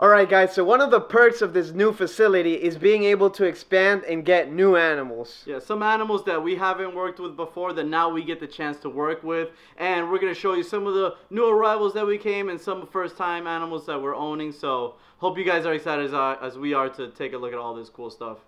Alright guys, so one of the perks of this new facility is being able to expand and get new animals. Yeah, some animals that we haven't worked with before that now we get the chance to work with. And we're going to show you some of the new arrivals that we came and some first time animals that we're owning. So hope you guys are excited as we are to take a look at all this cool stuff.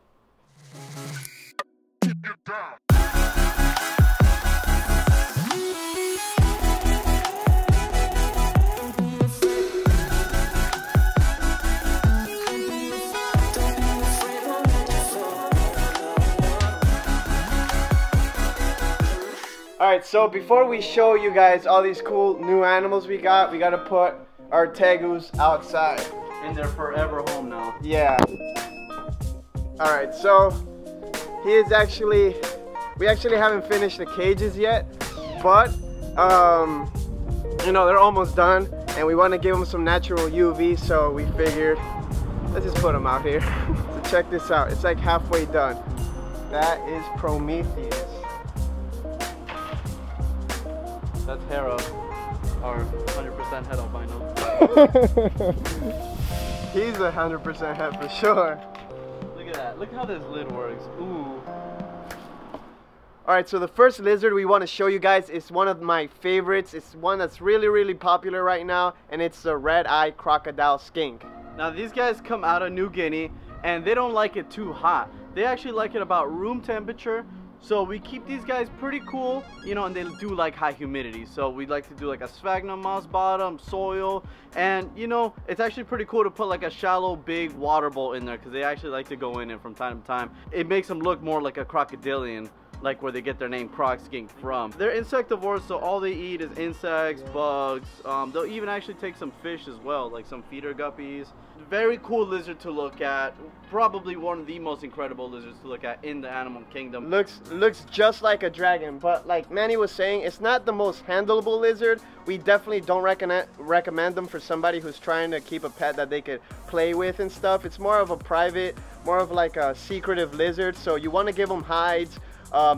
Alright, so before we show you guys all these cool new animals we gotta put our tegus outside. In their forever home now. Yeah. Alright, so we actually haven't finished the cages yet, but you know, they're almost done and we want to give them some natural UV, so we figured let's just put them out here. So check this out, it's like halfway done. That is Prometheus. That's Hera, our 100% head albino. He's 100% head for sure. Look at that. Look how this lid works. Ooh. Alright, so the first lizard we want to show you guys is one of my favorites. It's one that's really popular right now, and it's the red Eye Crocodile Skink. Now these guys come out of New Guinea, and they don't like it too hot. They actually like it about room temperature. So we keep these guys pretty cool, you know, and they do like high humidity. So we like to do like a sphagnum moss bottom, soil, and you know, it's actually pretty cool to put like a shallow, big water bowl in there because they actually like to go in it from time to time. It makes them look more like a crocodilian, like where they get their name Croc Skink from. They're insectivores, so all they eat is insects, bugs. They'll even actually take some fish as well, like some feeder guppies. Very cool lizard to look at. Probably one of the most incredible lizards to look at in the animal kingdom. Looks just like a dragon, but like Manny was saying, it's not the most handleable lizard. We definitely don't recommend them for somebody who's trying to keep a pet that they could play with and stuff. It's more of a private, more of like a secretive lizard, so you want to give them hides.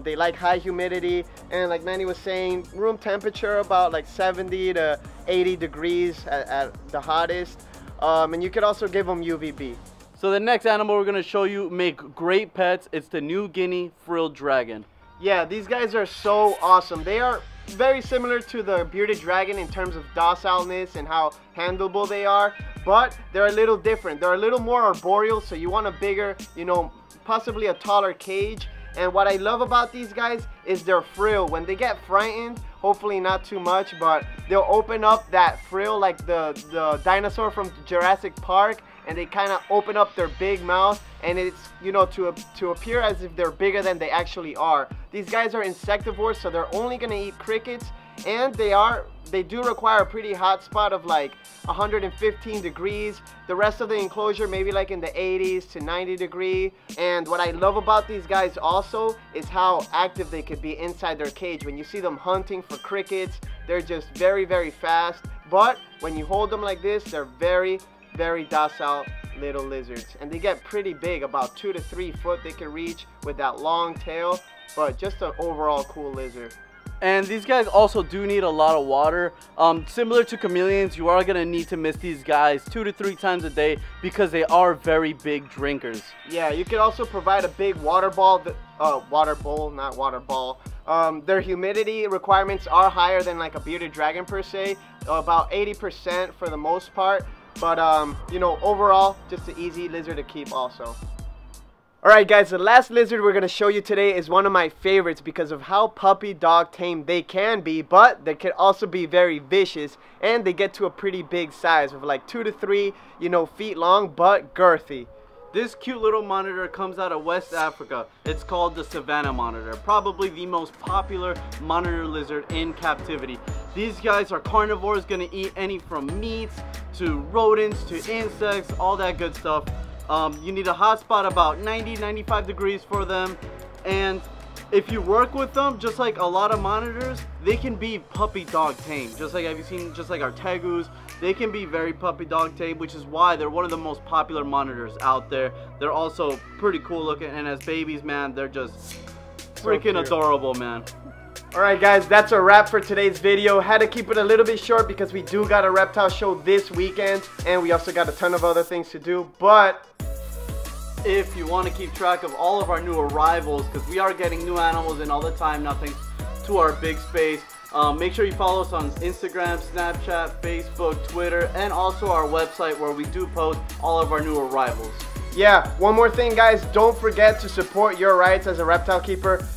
They like high humidity, and like Manny was saying, room temperature about like 70 to 80 degrees at the hottest. And you could also give them UVB. So the next animal we're going to show you make great pets. It's the New Guinea Frilled Dragon. Yeah, these guys are so awesome. They are very similar to the bearded dragon in terms of docileness and how handleable they are, but they're a little different. They're a little more arboreal, so you want a bigger, you know, possibly a taller cage. And what I love about these guys is their frill. When they get frightened, hopefully not too much, but they'll open up that frill like the dinosaur from Jurassic Park, and they kind of open up their big mouth, and it's, you know, to appear as if they're bigger than they actually are. These guys are insectivores, so they're only gonna eat crickets, and they do require a pretty hot spot of like 115 degrees. The rest of the enclosure maybe like in the 80s to 90 degree. And what I love about these guys also is how active they could be inside their cage. When you see them hunting for crickets, they're just very fast. But when you hold them like this, they're very docile little lizards, and they get pretty big, about 2 to 3 foot they can reach with that long tail. But just an overall cool lizard. And these guys also do need a lot of water. Similar to chameleons, you are going to need to mist these guys 2 to 3 times a day because they are very big drinkers. Yeah, you could also provide a big water bowl, water bowl, not water ball. Their humidity requirements are higher than like a bearded dragon per se, about 80% for the most part. But you know, overall, just an easy lizard to keep also. Alright guys, the last lizard we're going to show you today is one of my favorites because of how puppy dog tame they can be, but they can also be very vicious, and they get to a pretty big size of like 2 to 3, you know, feet long, but girthy. This cute little monitor comes out of West Africa. It's called the Savannah Monitor, probably the most popular monitor lizard in captivity. These guys are carnivores, going to eat any from meats to rodents to insects, all that good stuff. You need a hot spot about 90-95 degrees for them, and if you work with them, just like a lot of monitors, they can be puppy dog tame. Just like, have you seen, just like our tegus, they can be very puppy dog tame, which is why they're one of the most popular monitors out there. They're also pretty cool looking, and as babies, man, they're just freaking adorable, man. Alright guys, that's a wrap for today's video. Had to keep it a little bit short because we do got a reptile show this weekend, and we also got a ton of other things to do. But if you want to keep track of all of our new arrivals, because we are getting new animals in all the time, nothing to our big space, make sure you follow us on Instagram, Snapchat, Facebook, Twitter, and also our website where we do post all of our new arrivals. Yeah, one more thing guys, don't forget to support your rights as a reptile keeper.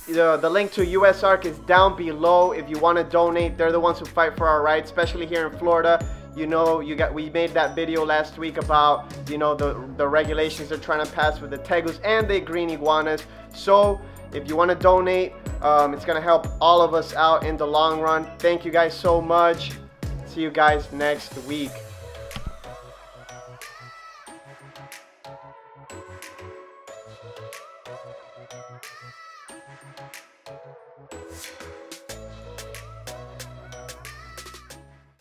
The link to USARK is down below if you want to donate. They're the ones who fight for our rights, especially here in Florida. You know, we made that video last week about, you know, the regulations they're trying to pass with the tegus and the green iguanas. So if you want to donate, it's going to help all of us out in the long run. Thank you guys so much. See you guys next week.